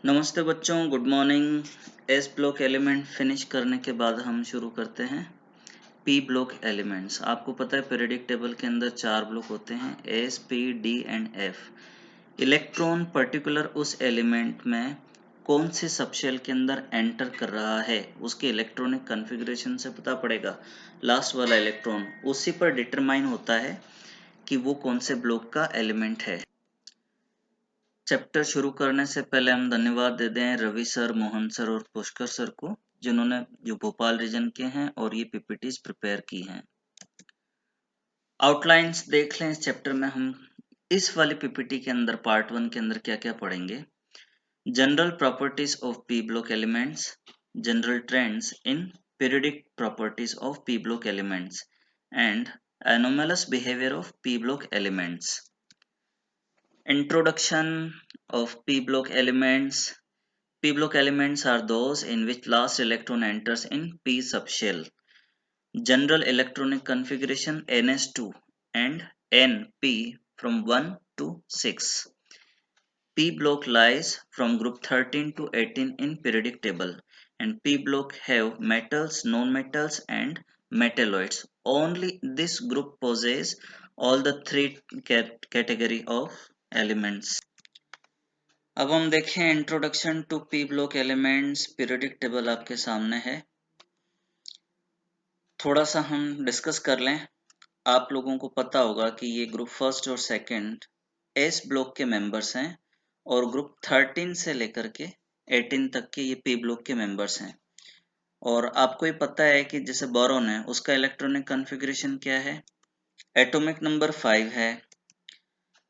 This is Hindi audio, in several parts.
नमस्ते बच्चों, good morning. S block element finish करने के बाद हम शुरू करते हैं पी ब्लॉक एलिमेंट्स। आपको पता है पीरियोडिक टेबल के अंदर 4 ब्लॉक होते हैं, S, P, D and F. Electron particular उस एलिमेंट में कौन से सबशेल के अंदर एंटर कर रहा है उसके इलेक्ट्रॉनिक कॉन्फ़िगरेशन से पता पड़ेगा। लास्ट वाला इलेक्ट्रॉन उसी पर डिटरमाइन होता है कि वो कौन से ब्लॉक का एलिमेंट है। चैप्टर शुरू करने से पहले हम धन्यवाद दे दें रवि सर, मोहन सर और पुष्कर सर को, जिन्होंने जो भोपाल रीजन के हैं और ये पीपीटीज प्रिपेयर की हैं। आउटलाइंस देख लें। इस चैप्टर में हम इस वाली पीपीटी के अंदर पार्ट 1 के अंदर क्या क्या पढ़ेंगे। General properties of P block elements, general trends in periodic properties of P block elements and anomalous behaviour of P block elements. Introduction of p block elements. P block elements are those in which last electron enters in p subshell. General electronic configuration ns2 and np from 1 to 6. P block lies from group 13 to 18 in periodic table, and P block have metals, non-metals and metalloids. Only this group possesses all the three category of elements. अब हम देखें introduction to P block elements. Periodic table आपके सामने है, थोड़ा सा हम डिस्कस कर लें। आप लोगों को पता होगा कि ये ग्रुप फर्स्ट और सेकंड एस ब्लॉक के मेंबर्स हैं और ग्रुप 13 से लेकर के 18 तक के ये पी ब्लॉक के मेंबर्स हैं। और आपको ये पता है कि जैसे बोरॉन है उसका इलेक्ट्रॉनिक कॉन्फ़िगरेशन क्या है, एटॉमिक नंबर 5 है,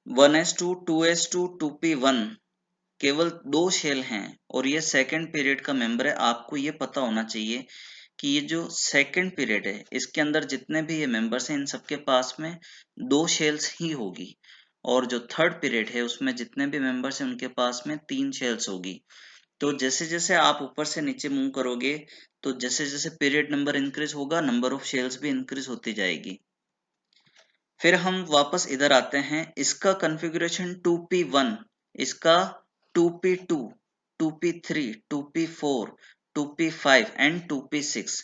1s2 2s2 2p1, केवल 2 शेल हैं और ये सेकंड पीरियड का मेंबर है। आपको ये पता होना चाहिए कि ये जो सेकंड पीरियड है इसके अंदर जितने भी ये मेंबर्स हैं इन सबके पास में 2 शेल्स ही होगी, और जो थर्ड पीरियड है उसमें जितने भी मेंबर्स हैं उनके पास में 3 शेल्स होगी। तो जैसे जैसे आप ऊपर से नीचे मूव करोगे तो जैसे जैसे पीरियड नंबर इंक्रीज होगा नंबर ऑफ शेल्स भी इंक्रीज होती जाएगी। फिर हम वापस इधर आते हैं, इसका कॉन्फ़िगरेशन 2p1, इसका 2p2, 2p3, 2p4, 2p5 and 2p6।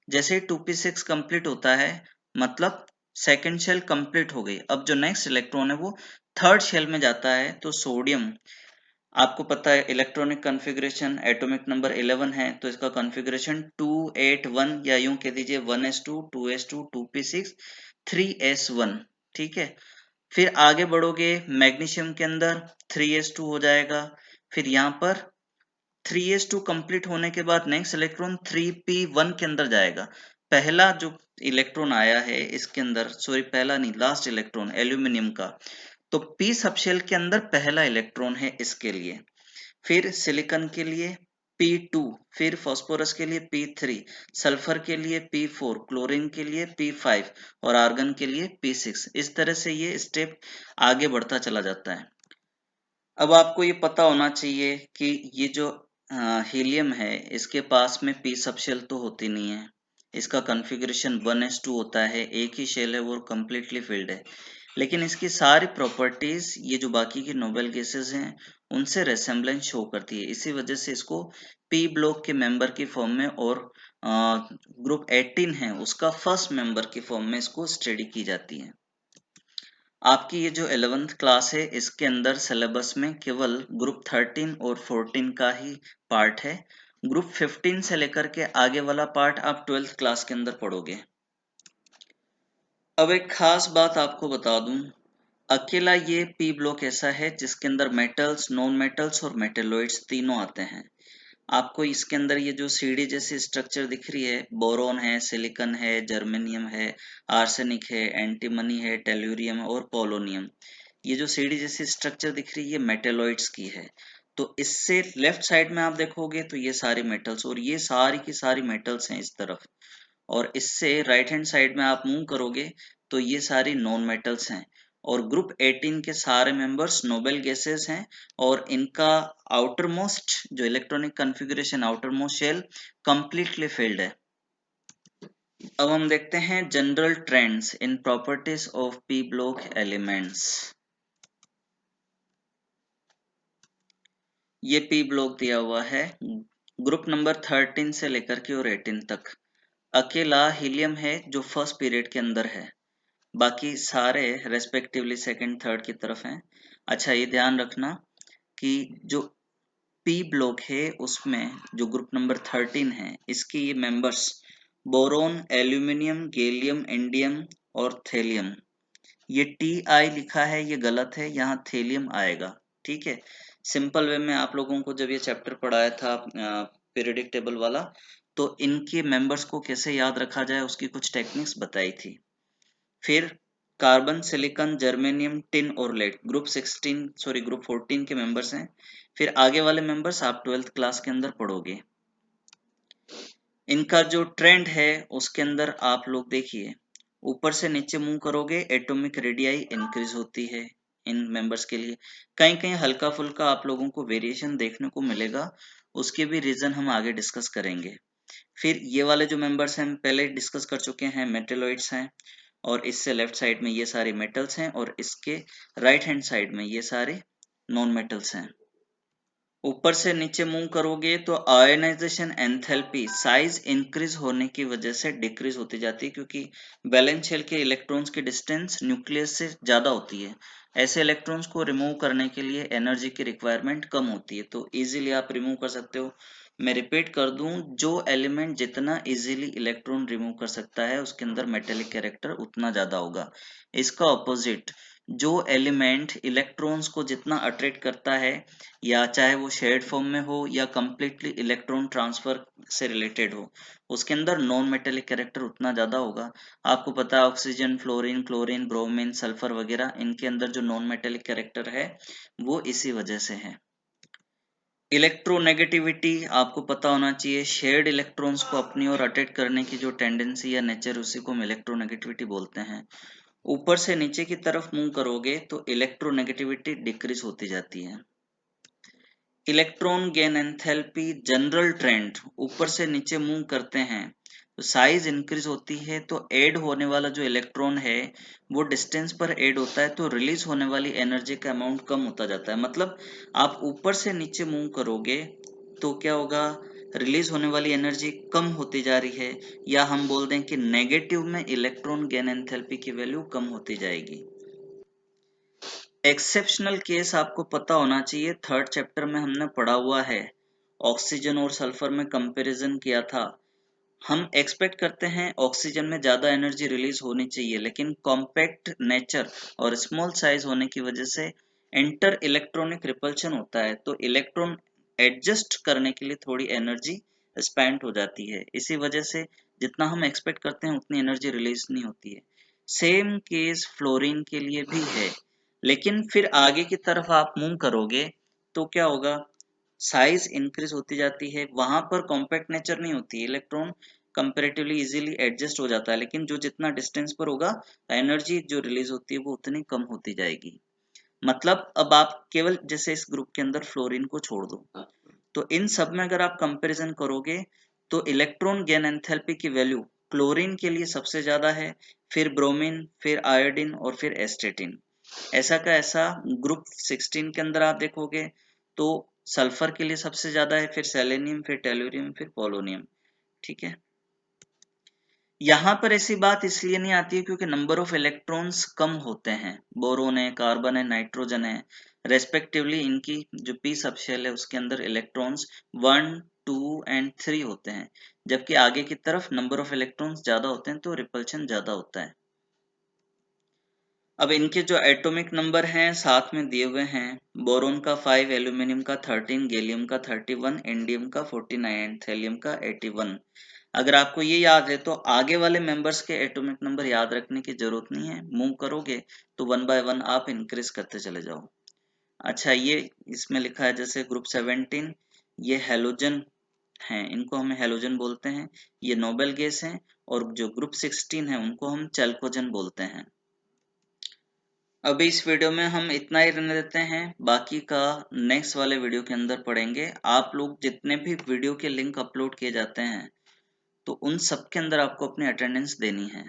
जैसे 2p6 कंप्लीट होता है मतलब सेकेंड शेल कंप्लीट हो गई। अब जो नेक्स्ट इलेक्ट्रॉन है वो थर्ड शेल में जाता है। तो सोडियम, आपको पता है इलेक्ट्रॉनिक कॉन्फ़िगरेशन एटॉमिक नंबर 11 है, तो इसका कॉन्फ़िगरेशन 281 या यूं कह दीजिए 1s2 2s2 2p6 3s1। ठीक है, फिर आगे बढ़ोगे मैग्नीशियम के अंदर 3s2 हो जाएगा। फिर यहाँ पर 3s2 कंप्लीट होने के बाद नेक्स्ट इलेक्ट्रॉन 3p1 के अंदर जाएगा। पहला जो इलेक्ट्रॉन आया है इसके अंदर, सॉरी पहला नहीं, लास्ट इलेक्ट्रॉन एल्यूमिनियम का, तो p सबशेल के अंदर पहला इलेक्ट्रॉन है इसके लिए। फिर सिलिकॉन के लिए P2, फिर फास्फोरस के लिए P3, सल्फर के लिए P4, क्लोरीन के लिए P5 और आर्गन के लिए P6। इस तरह से ये स्टेप आगे बढ़ता चला जाता है। अब आपको ये पता होना चाहिए कि ये जो हीलियम है इसके पास में p सबशेल तो होती नहीं है, इसका कॉन्फ़िगरेशन 1s2 होता है, एक ही शेल है वो कंप्लीटली फिल्ड है। लेकिन इसकी सारी प्रॉपर्टीज ये जो बाकी के नोबेल गैसेस हैं उनसे रेसेम्बलेंस शो करती है। इसी वजह से इसको पी ब्लॉक के मेंबर की फॉर्म में और ग्रुप 18 है उसका फर्स्ट मेंबर की फॉर्म में इसको स्टडी की जाती है। आपकी ये जो 11th क्लास है इसके अंदर सिलेबस में केवल ग्रुप 13 और 14 का ही पार्ट है। ग्रुप 15 से लेकर के आगे वाला पार्ट आप 12th क्लास के अंदर पढ़ोगे। अब एक खास बात आपको बता दूं, अकेला ये पी ब्लॉक ऐसा है जिसके अंदर मेटल्स, नॉन मेटल्स और मेटेलॉइड्स तीनों आते हैं। आपको इसके अंदर ये जो सीढ़ी जैसी स्ट्रक्चर दिख रही है, बोरोन है, सिलिकॉन है, जर्मेनियम है, आर्सेनिक है, एंटीमनी है, टेल्यूरियम है और पोलोनियम। ये जो सीढ़ी जैसी स्ट्रक्चर दिख रही है ये मेटेलॉइड्स की है। तो इससे लेफ्ट साइड में आप देखोगे तो ये सारी मेटल्स और ये सारी की सारी मेटल्स हैं इस तरफ, और इससे राइट हैंड साइड में आप मूव करोगे तो ये सारी नॉन मेटल्स हैं। और ग्रुप 18 के सारे मेंबर्स नोबेल गैसेस हैं और इनका आउटर मोस्ट जो electronic configuration outermost shell completely filled है। अब हम देखते हैं general trends in properties of P block elements. ये पी ब्लॉक दिया हुआ है, ग्रुप नंबर 13 से लेकर के और 18 तक। अकेला हीलियम है जो फर्स्ट पीरियड के अंदर है, बाकी सारे रेस्पेक्टिवली सेकंड थर्ड की तरफ हैं। अच्छा, ये ध्यान रखना कि जो पी ब्लॉक है उसमें जो ग्रुप नंबर 13 है, इसके ये members boron, aluminium, gallium, indium और थेलियम। ये Ti लिखा है, ये गलत है, यहाँ थेलियम आएगा। ठीक है, सिंपल वे में आप लोगों को जब ये चैप्टर पढ़ाया था पीरियोडिक टेबल वाला, तो इनके मेंबर्स को कैसे याद रखा जाए उसकी कुछ टेक्निक्स बताई थी। फिर कार्बन, सिलिकॉन, जर्मेनियम, टिन और लेड ग्रुप 14 के मेंबर्स हैं। फिर आगे वाले मेंबर्स आप 12th क्लास के अंदर पढ़ोगे। इनका जो ट्रेंड है उसके अंदर आप लोग देखिए, ऊपर से नीचे मूव करोगे एटॉमिक रेडियाई इंक्रीज होती है इन मेंबर्स के लिए। कहीं कहीं हल्का फुल्का आप लोगों को वेरिएशन देखने को मिलेगा, उसके भी रीजन हम आगे डिस्कस करेंगे। फिर ये वाले जो मेंबर्स हैं हम पहले डिस्कस कर चुके हैं, मेटेलॉइड्स हैं, और इससे लेफ्ट साइड में ये सारे मेटल्स हैं और इसके राइट हैंड साइड में ये सारे नॉन मेटल्स हैं। ऊपर से नीचे मूव करोगे तो आयोनाइजेशन एंथैल्पी साइज इंक्रीज होने की वजह से डिक्रीज होती जाती है, क्योंकि वैलेंस शेल के इलेक्ट्रॉन्स की डिस्टेंस न्यूक्लियस से ज्यादा होती है। ऐसे इलेक्ट्रॉन्स को रिमूव करने के लिए एनर्जी की रिक्वायरमेंट कम होती है, तो इजीली आप रिमूव कर सकते हो। मैं रिपीट कर दूं, जो एलिमेंट जितना इजीली इलेक्ट्रॉन रिमूव कर सकता है उसके अंदर मेटेलिक कैरेक्टर उतना ज्यादा होगा। इसका ऑपोजिट, जो एलिमेंट इलेक्ट्रॉन्स को जितना अट्रैक्ट करता है, या चाहे वो शेयर्ड फॉर्म में हो या कंप्लीटली इलेक्ट्रॉन ट्रांसफर से रिलेटेड हो, उसके अंदर नॉन मेटेलिक कैरेक्टर उतना ज्यादा होगा। आपको पता है oxygen, fluorine, chlorine, bromine, sulphur वगैरह, इनके अंदर जो नॉन मेटेलिक कैरेक्टर है वो इसी वजह से है। इलेक्ट्रोनेगेटिविटी आपको पता होना चाहिए, शेयर्ड इलेक्ट्रॉन्स को अपनी ओर अट्रैक्ट करने की जो टेंडेंसी या नेचर, उसी को हम इलेक्ट्रोनेगेटिविटी बोलते हैं। ऊपर से नीचे की तरफ मूव करोगे तो इलेक्ट्रोनेगेटिविटी डिक्रीज होती जाती है। Electron gain enthalpy general trend, ऊपर से नीचे मूव करते हैं तो साइज इंक्रीज होती है, तो ऐड होने वाला जो इलेक्ट्रॉन है वो डिस्टेंस पर ऐड होता है, तो रिलीज होने वाली एनर्जी का अमाउंट कम होता जाता है। मतलब आप ऊपर से नीचे मूव करोगे तो क्या होगा, रिलीज होने वाली एनर्जी कम होती जा रही है, या हम बोल दें कि नेगेटिव में इलेक्ट्रॉन गेन एंथैल्पी की वैल्यू कम होती जाएगी। एक्सेप्शनल केस आपको पता होना चाहिए, थर्ड चैप्टर में हमने पढ़ा हुआ है, ऑक्सीजन और सल्फर में कंपैरिजन किया था। हम एक्सपेक्ट करते हैं ऑक्सीजन में ज्यादा एनर्जी रिलीज होनी चाहिए, लेकिन कॉम्पैक्ट नेचर और स्मॉल साइज होने की वजह से इंटर इलेक्ट्रॉनिक रिपल्शन होता है, तो इलेक्ट्रॉन एडजस्ट करने के लिए थोड़ी एनर्जी स्पेंड हो जाती है। इसी वजह से जितना हम एक्सपेक्ट करते हैं उतनी एनर्जी रिलीज नहीं होती है। सेम केस फ्लोरीन के लिए भी है, लेकिन फिर आगे की तरफ आप मूव करोगे तो क्या होगा, साइज इंक्रीज होती जाती है, वहां पर कॉम्पैक्ट नेचर नहीं होती है, इलेक्ट्रॉन कंपैरेटिवली इजीली एडजस्ट हो जाता है, लेकिन जो जितना डिस्टेंस पर होगा एनर्जी जो रिलीज होती है वो उतनी कम होती जाएगी। मतलब अब आप केवल जैसे इस ग्रुप के अंदर फ्लोरीन को छोड़ दो, तो इन सब में अगर आप कंपैरिजन करोगे तो इलेक्ट्रॉन गेन एंथैल्पी की वैल्यू क्लोरीन के लिए सबसे ज्यादा है, फिर ब्रोमीन, फिर आयोडीन और फिर एस्टेटिन। ऐसा का ऐसा ग्रुप 16 के अंदर आप देखोगे तो सल्फर के लिए सबसे ज्यादा है, फिर सेलेनियम, फिर टेलुरियम, फिर पोलोनियम। ठीक है, यहाँ पर ऐसी बात इसलिए नहीं आती है क्योंकि नंबर ऑफ इलेक्ट्रॉन्स कम होते हैं, बोरोन है, कार्बन है, नाइट्रोजन है, रेस्पेक्टिवली इनकी जो पी सबशेल है उसके अंदर इलेक्ट्रॉन्स 1, 2 एंड 3 होते हैं, जबकि आगे की तरफ नंबर ऑफ इलेक्ट्रॉन्स ज्यादा होते हैं तो रिपल्शन ज्यादा होता है। अब इनके जो एटॉमिक नंबर हैं साथ में दिए हुए हैं, बोरोन का 5, एल्यूमिनियम का 13, गैलियम का 31, इंडियम का 49, थैलियम का 81। अगर आपको ये याद है तो आगे वाले मेंबर्स के एटॉमिक नंबर याद रखने की जरूरत नहीं है, मूव करोगे तो वन बाय वन आप इंक्रीज करते चले जाओ। अच्छा, ये इसमें लिखा है जैसे ग्रुप 17, ये हेलोजन हैं, इनको हम हेलोजन बोलते हैं, ये नोबेल गैस हैं, और जो ग्रुप 16 है उनको हम चैल्कोजन बोलते हैं। अभी इस वीडियो में हम इतना ही रहने देते हैं, बाकी का नेक्स्ट वाले वीडियो के अंदर पढ़ेंगे। आप लोग जितने भी वीडियो के लिंक अपलोड किए जाते हैं तो उन सब के अंदर आपको अपनी अटेंडेंस देनी है।